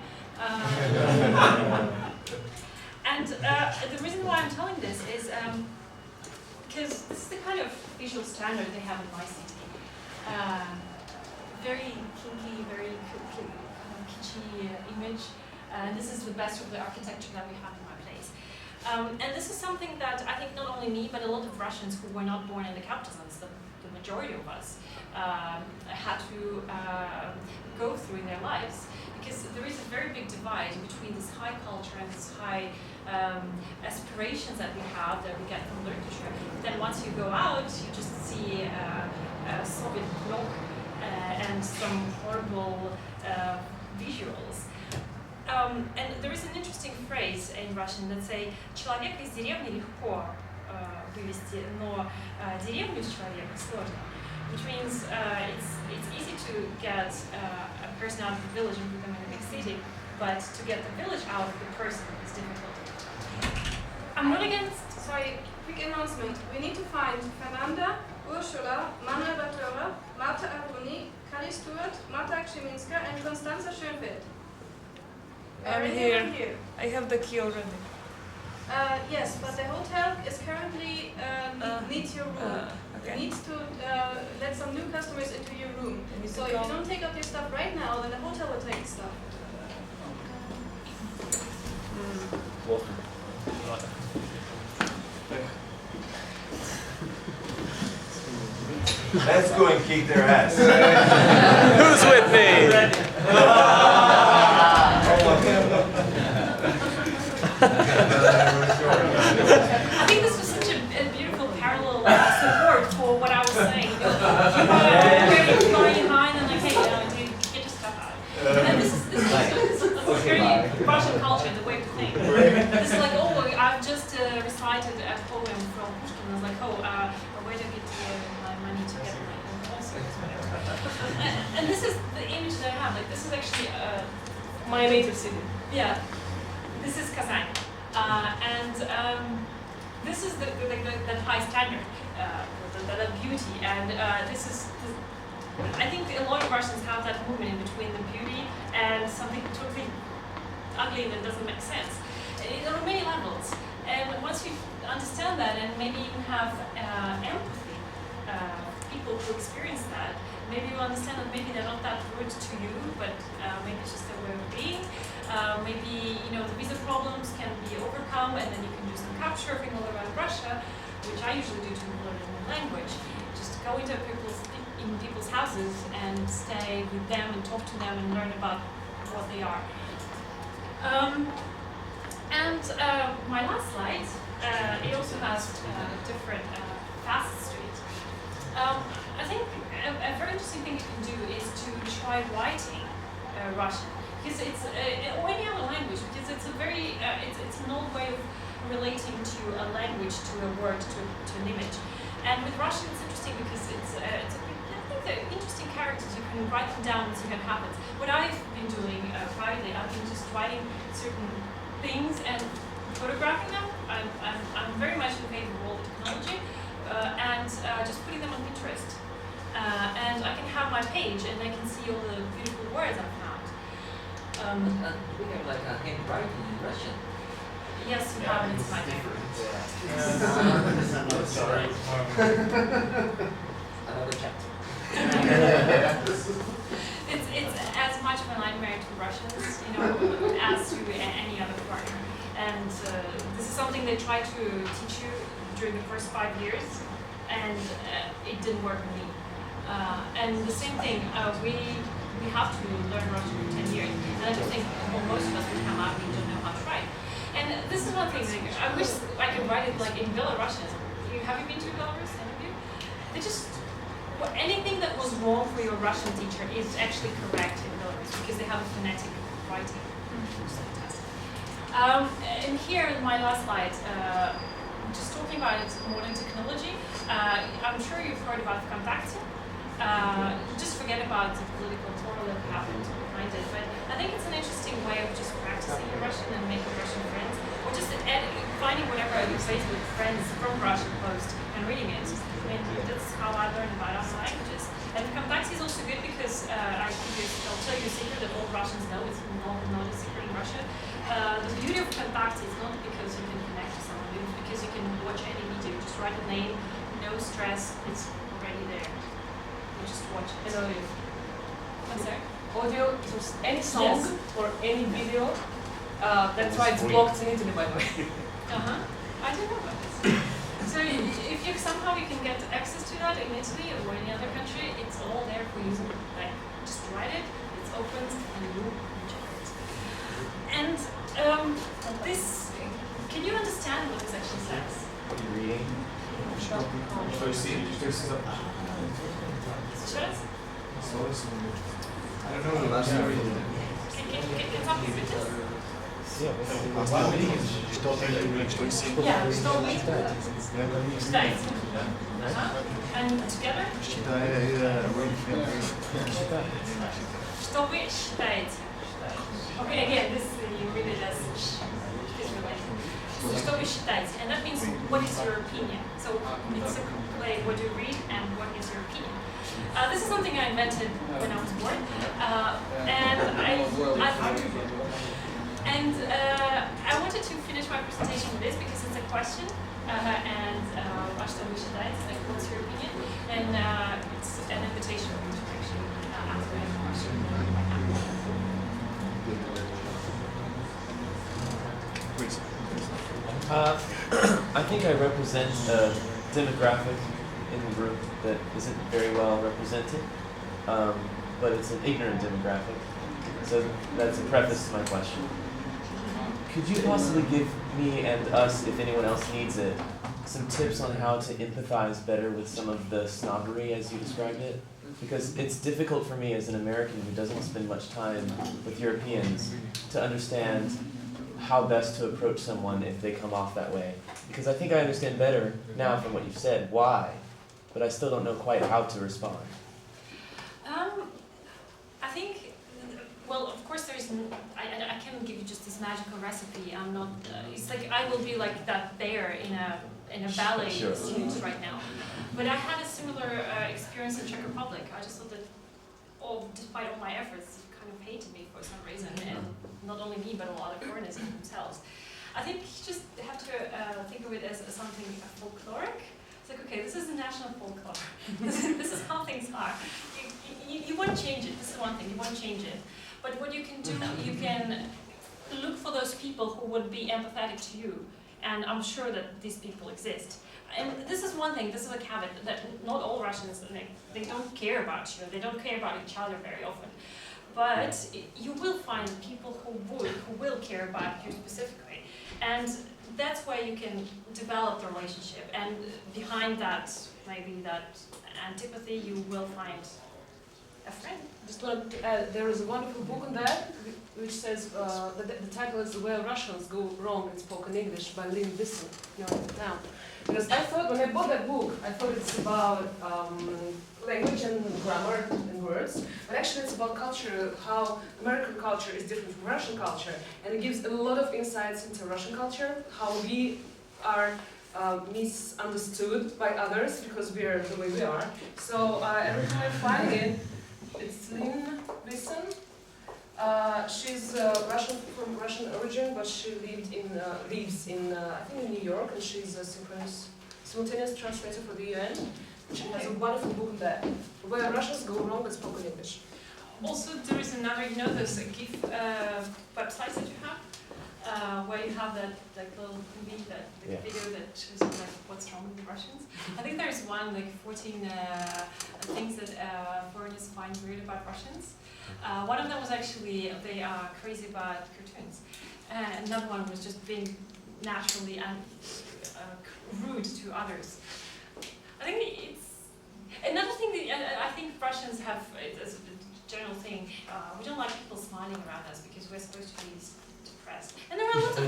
And the reason why I'm telling this is because this is the kind of visual standard they have in my city. Very kinky, very kitschy image. And this is the best of the architecture that we have in my place. And this is something that I think not only me, but a lot of Russians who were not born in the capital, the majority of us, had to go through in their lives. Because there is a very big divide between this high culture and this high aspirations that we have, that we get from literature. Then once you go out, you just see a Soviet bloc and some horrible visuals. And there is an interesting phrase in Russian that say «Человека из деревни легко вывести, но деревню из человека сложно», which means it's easy to get a person out of the village and put them in a big city, but to get the village out of the person is difficult. I'm not against. Sorry, quick announcement. We need to find Fernanda, Ursula, Manuel Batora, Marta Aruni, Kali Stewart, Marta Krzyminska, and Konstanza Schönfeld. I'm here. I have the key already. Yes, but the hotel is currently needs your room. Okay. It needs to let some new customers into your room. So if you don't take out your stuff right now, then the hotel will take stuff. Let's go and kick their ass. Who's with me? I think this was such a beautiful parallel support for what I was saying. You are very behind and like, hey, you get your stuff out. And this is very Russian culture, the way we think. This is like, oh, I've just recited a poem from Pushkin. I was like, oh, where did I get my money to get my own concerts, whatever. And this is the image that I have. Like, this is actually My native city. yeah. This is Kazan. This is the high standard, the beauty, and I think a lot of Russians have that movement in between the beauty and something totally ugly that doesn't make sense. There are many levels, and once you understand that and maybe even have empathy, people who experience that, maybe you understand that maybe they're not that rude to you, but maybe it's just their way of being. Maybe the visa problems can be overcome, and then you can do some couch surfing all around Russia, which I usually do to learn a new language. Just go into people's houses and stay with them and talk to them and learn about what they are. My last slide, it also has different facets to it. I think a very interesting thing you can do is to try writing Russian. Because it's or any other language, because it's a very it's an old way of relating to a language, to a word, to an image. And with Russian, it's interesting because I think the interesting characters, you can write them down and see what happens. What I've been doing privately, I've been just writing certain things and photographing them. I'm very much in favor of all the technology and just putting them on Pinterest. And I can have my page and I can see all the beautiful words I've found. We have like a handwriting in Russian. Yes, you have it. It's my Sorry. Another chapter. It's as much of a nightmare to Russians, as to any other foreigner. And this is something they try to teach you during the first 5 years, and it didn't work for me. And the same thing, we have to learn Russian for 10 years. And I don't think most of us would come out, we don't know how to write. And And this is one thing, like, I wish I could write it like in Belarusian. Have you been to Belarus, any of you? They just, anything that was wrong for your Russian teacher is actually correct in Belarus because they have a phonetic writing. And here in my last slide, just talking about modern technology, I'm sure you've heard about Vkontakte. Just forget about the political twirl that happened behind it, but I think it's an interesting way of just practicing your Russian and making Russian friends, or just finding whatever you Facebook friends from Russian post and reading it. And that's how I learned about other languages. And Vkontakte is also good because I'll tell you a secret that all Russians know. It's not a secret in Russia. The beauty of Vkontakte is not because you can connect to someone, it's because you can watch any video. Just write a name, no stress, it's already there. You just watch it. And audio. What's there? Audio, so any song or any video. That's why it's blocked in Italy, by the way. I didn't know about this. So if you somehow you can get access to that in Italy or any other country, it's all there for you. Like, just write it, it's open, and you enjoy it. And this, can you understand what this actually says? Are you reading? I don't know the last story. Can somebody read this? Что Yeah, что вы читаете? And together? Что вы считаете? Okay, again, this you read it as so, что вы считаете? And that means what is your opinion? So it's a play what you read and what is your opinion. This is something I invented when I was born, and I wanted to finish my presentation with this because it's a question, and что вы считаете, like what's your opinion, and it's an invitation for you to actually ask me a question. I think I represent a demographic in the group that isn't very well represented, but it's an ignorant demographic. So that's a preface to my question. Could you possibly give me and us, if anyone else needs it, some tips on how to empathize better with some of the snobbery as you described it? Because it's difficult for me as an American who doesn't spend much time with Europeans to understand how best to approach someone if they come off that way. Because I think I understand better now from what you've said why, but I still don't know quite how to respond. I think, well, of course there's, I can't give you just this magical recipe. I'm not, it's like I will be like that bear in a ballet suit right now. But I had a similar experience in Czech Republic. I just thought that, despite all my efforts, it kind of hated me for some reason, and not only me, but a lot of foreigners themselves. I think you just have to think of it as something folkloric. It's like, okay, this is the national folklore. This is how things are. You won't change it. This is one thing, you won't change it. But what you can do, you can look for those people who would be empathetic to you. And I'm sure that these people exist. And this is one thing, this is a caveat, that not all Russians, they don't care about you, they don't care about each other very often. But you will find people who will care about you specifically. And that's where you can develop the relationship. And behind that, maybe that antipathy, you will find a friend. Just wanted to add, there is a wonderful book on that, which says, the title is Where Russians Go Wrong in Spoken English by Linguistic. Now, because I thought, when I bought that book, I thought it's about language and grammar and words, but actually it's about culture, how American culture is different from Russian culture, and it gives a lot of insights into Russian culture, how we are misunderstood by others because we are the way we are. So every time I find it, it's Lynn Wissen. She's Russian from Russian origin, but she lives in I think in New York, and she's a simultaneous translator for the UN. She has a wonderful book on that, Where Russians Go Wrong with Spoken English. Also, there is another, you know, those GIF websites that you have, where you have that little movie, video that shows you like what's wrong with the Russians. I think there's one like 14 things that foreigners find weird about Russians. One of them was actually they are crazy about cartoons. and another one was just being naturally and rude to others. I think it's another thing that I think Russians have as a general thing. We don't like people smiling around us because we're supposed to be depressed, and there are lots of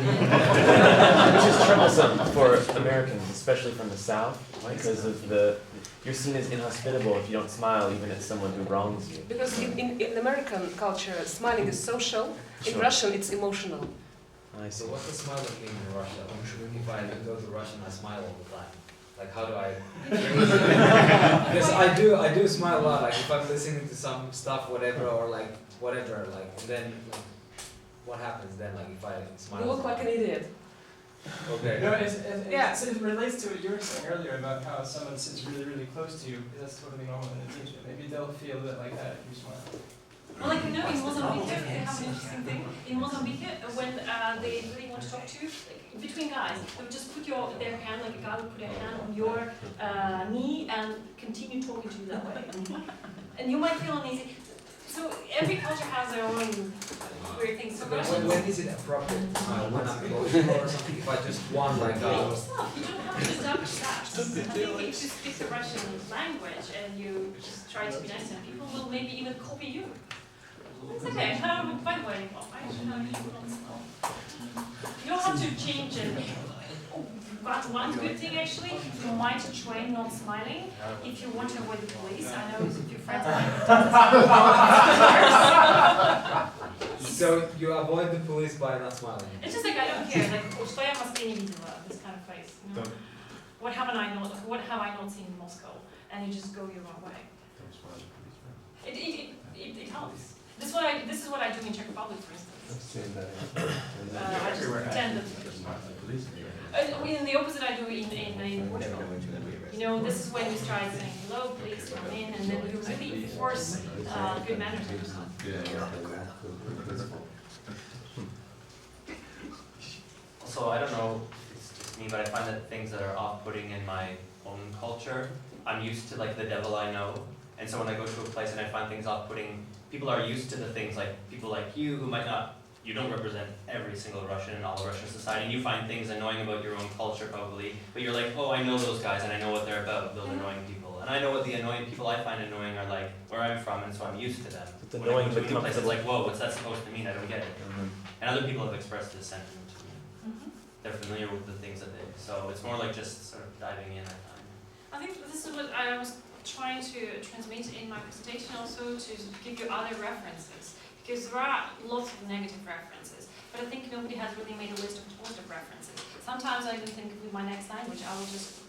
which is troublesome for Americans, especially from the South, because of you're seen as inhospitable if you don't smile, even at someone who wrongs you. Because in American culture, smiling is social. In Sure. Russian, it's emotional. I see. So what's the smiling thing in Russia? If I go to Russia and I smile all the time, like how do I? Because I do smile a lot. Like if I'm listening to some stuff, whatever, or like whatever, like and then like, what happens then? Like if I smile. You look like an idiot. Okay. No, it relates to what you were saying earlier about how someone sits really, really close to you. That's totally normal in a teacher. Maybe they'll feel a bit like that if you smile. Well, like, you know, in Mozambique, they have an interesting thing. In Mozambique, when they really want to talk to you, like, between guys, they would just put their hand, like a guy would put a hand on your knee and continue talking to you that way. And you might feel uneasy. So every culture has their own weird things. So When is it appropriate to smile? When I'm emotional or something? If I just want like Make yourself. You don't have to establish that. I think if you speak the Russian language and you just try to be nice, and people will maybe even copy you. It's okay. By the way, you don't have to change it. But one good thing actually, you might train not smiling if you want to avoid the police. I know if your friends So you avoid the police by not smiling? It's just like I don't care. Like, что я в Москве не видела? This kind of face. You know? What have I not seen in Moscow? And you just go your own way. It helps. This is what I do in Czech Republic, for instance. I just pretend that. In the opposite, I do in Portugal. You know, this is when you start saying hello, please come in, and then you really force good manners on yourself. Also, I don't know, it's just me, but I find that things that are off-putting in my own culture, I'm used to like the devil I know, and so when I go to a place and I find things off-putting, people are used to the things like people like you who might not. You don't represent every single Russian in all of Russian society, and you find things annoying about your own culture probably, but you're like, oh, I know those guys and I know what they're about, those annoying people. And I know what the annoying people I find annoying are like where I'm from, and so I'm used to them. It's annoying when I go to a new but place, it's like, whoa, what's that supposed to mean? I don't get it. Mm-hmm. And other people have expressed this sentiment to me. They're familiar with the things that they, so it's more like just sort of diving in, I find. I think this is what I was trying to transmit in my presentation also, to give you other references, because there are lots of negative references. But I think nobody has really made a list of positive references. Sometimes I even think with my next language, I will just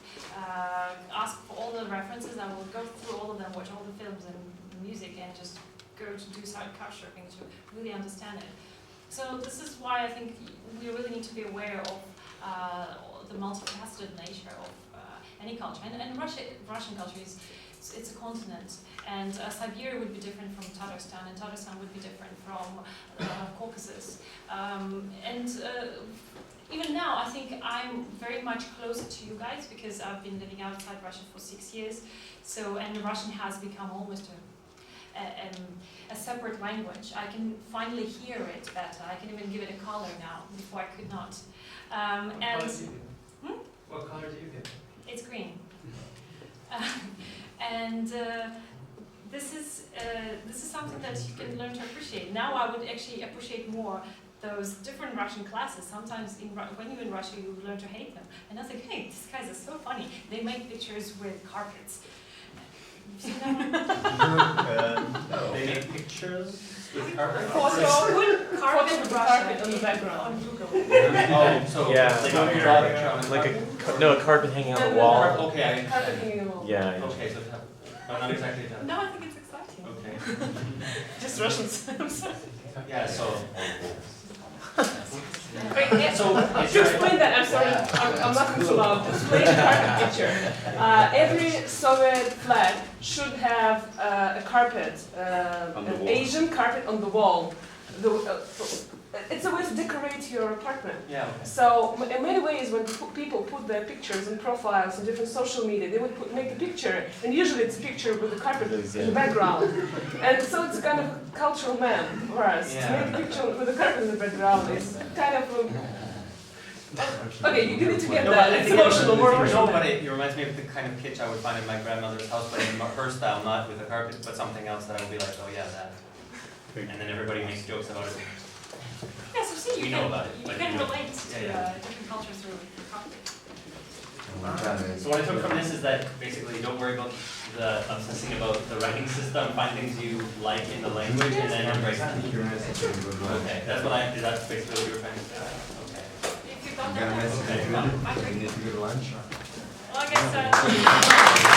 ask for all the references, I will go through all of them, watch all the films and music, and just go to do some couch surfing to really understand it. So this is why I think we really need to be aware of the multifaceted nature of any culture. And Russian culture it's a continent, and Siberia would be different from Tatarstan, and Tatarstan would be different from Caucasus. Even now, I think I'm very much closer to you guys because I've been living outside Russia for 6 years. So, and Russian has become almost a separate language. I can finally hear it better. I can even give it a color now. Before I could not. What color do you get? It's green. This is something that you can learn to appreciate. Now I would actually appreciate more those different Russian classes. Sometimes when you're in Russia, you learn to hate them. And I think, hey, these guys are so funny. They make pictures with carpets. You've seen that one? They make pictures with carpet? Put carpet on the background. on Google. Oh, so Yeah, like on your picture on a carpet hanging on the wall. Okay, I understand. Carpet hanging on the wall. Yeah. Okay, so but not exactly that. No, I think it's exciting. Okay. Just Russians. Yeah, so. Wait, So, to explain that, I'm sorry, I'm not too loud. To explain the carpet picture. Every Soviet flag should have a carpet, an Asian carpet on the wall. it's a way to decorate your apartment. Yeah. Okay. So in many ways, when people put their pictures and profiles on different social media, they would make the picture, and usually it's a picture with the carpet in the background. And so it's kind of a cultural mem, whereas to make a picture with the carpet in the background is kind of okay, you need to get that. It's emotional, more emotional. No, but it reminds me of the kind of kitsch I would find in my grandmother's house, but in her style, not with a carpet, but something else that I would be like, oh yeah, that. And then everybody makes jokes about it. Yeah, so see, We you know can, about it, you like, can you know. relate to Yeah. different cultures through copy. So what I took from this is that basically don't worry about the obsessing about the writing system, find things you like in the language and then embrace them. Okay, that's what that's basically what you were trying to say. Okay. If you don't Yeah, know that's that, good. I We need to go to lunch. well, I guess